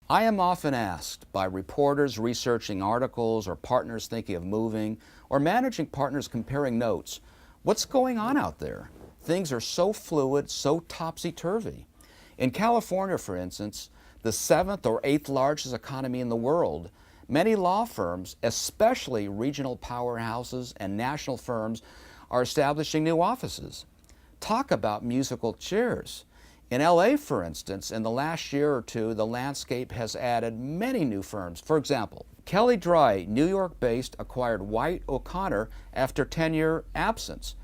I am often asked by reporters researching articles or partners thinking of moving or managing partners comparing notes, what's going on out there? Things are so fluid, so topsy-turvy. In California, for instance, the 7th or 8th largest economy in the world, many law firms, especially regional powerhouses and national firms, are establishing new offices. Talk about musical chairs. In LA, for instance, in the last year or two, the landscape has added many new firms. For example, Kelly Dry, New York-based, acquired White O'Connor after 10-year absence.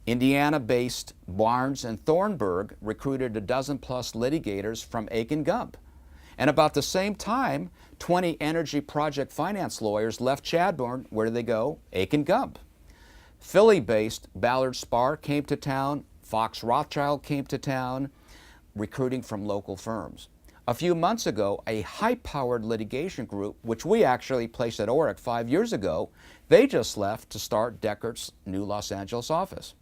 Indiana-based Barnes and Thornburg recruited a dozen-plus litigators from Aiken Gump. And about the same time, 20 energy project finance lawyers left Chadbourne. Where did they go? Aiken Gump. Philly-based Ballard Spahr came to town. Fox Rothschild came to town, recruiting from local firms. A few months ago, a high-powered litigation group, which we actually placed at Orrick 5 years ago, they just left to start Deckert's new Los Angeles office.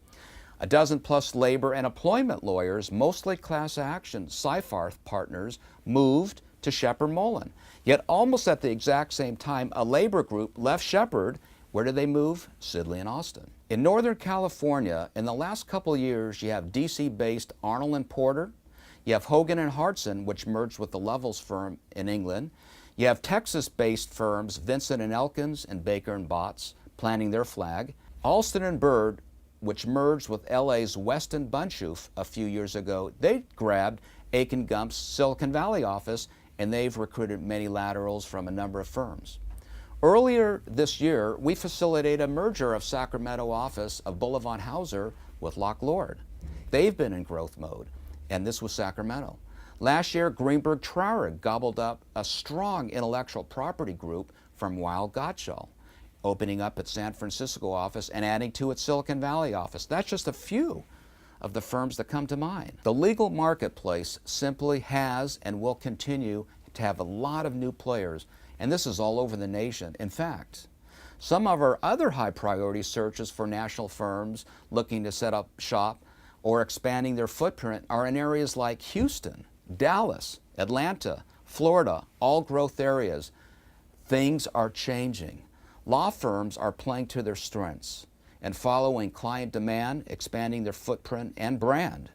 A dozen-plus labor and employment lawyers, mostly class action Seyfarth partners, moved to Sheppard Mullin. Yet almost at the exact same time, a labor group left Sheppard. Where did they move? Sidley and Austin. In Northern California, in the last couple of years, you have DC-based Arnold and Porter. You have Hogan and Hartson, which merged with the Levels firm in England. You have Texas-based firms Vincent and Elkins and Baker and Botts planting their flag. Alston and Bird, which merged with LA's Weston Bunchoof a few years ago, they grabbed Aiken Gump's Silicon Valley office, and they've recruited many laterals from a number of firms. Earlier this year, we facilitated a merger of Sacramento office of Bullivant Hauser with Locke Lord. They've been in growth mode, and this was Sacramento. Last year, Greenberg Traurig gobbled up a strong intellectual property group from Weil Gotshal, opening up its San Francisco office and adding to its Silicon Valley office. That's just a few of the firms that come to mind. The legal marketplace simply has and will continue to have a lot of new players, and this is all over the nation. In fact, some of our other high priority searches for national firms looking to set up shop or expanding their footprint are in areas like Houston, Dallas, Atlanta, Florida, all growth areas. Things are changing. Law firms are playing to their strengths and following client demand, expanding their footprint and brand,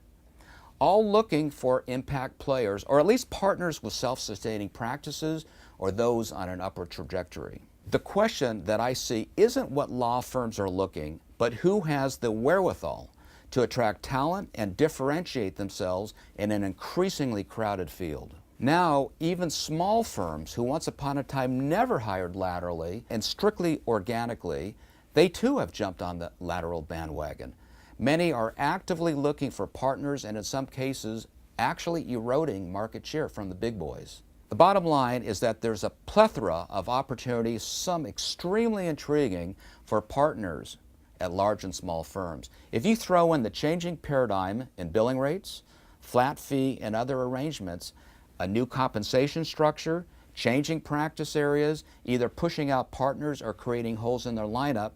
all looking for impact players, or at least partners with self-sustaining practices or those on an upward trajectory. The question that I see isn't what law firms are looking, but who has the wherewithal to attract talent and differentiate themselves in an increasingly crowded field. Now, even small firms who once upon a time never hired laterally and strictly organically, they too have jumped on the lateral bandwagon. Many are actively looking for partners and in some cases actually eroding market share from the big boys. The bottom line is that there's a plethora of opportunities, some extremely intriguing, for partners at large and small firms. If you throw in the changing paradigm in billing rates, flat fee and other arrangements, a new compensation structure, changing practice areas, either pushing out partners or creating holes in their lineup,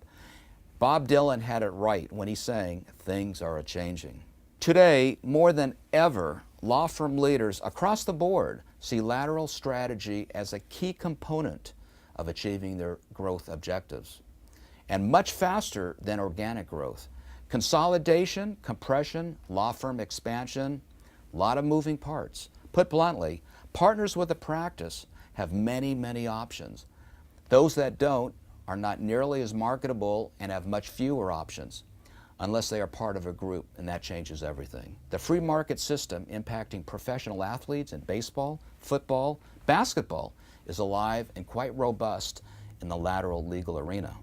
Bob Dylan had it right when he sang, "Things are a-changing." Today, more than ever, law firm leaders across the board see lateral strategy as a key component of achieving their growth objectives, and much faster than organic growth. Consolidation, compression, law firm expansion, a lot of moving parts. Put bluntly, partners with a practice have many, many options. Those that don't are not nearly as marketable and have much fewer options, unless they are part of a group, and that changes everything. The free market system impacting professional athletes in baseball, football, basketball is alive and quite robust in the lateral legal arena.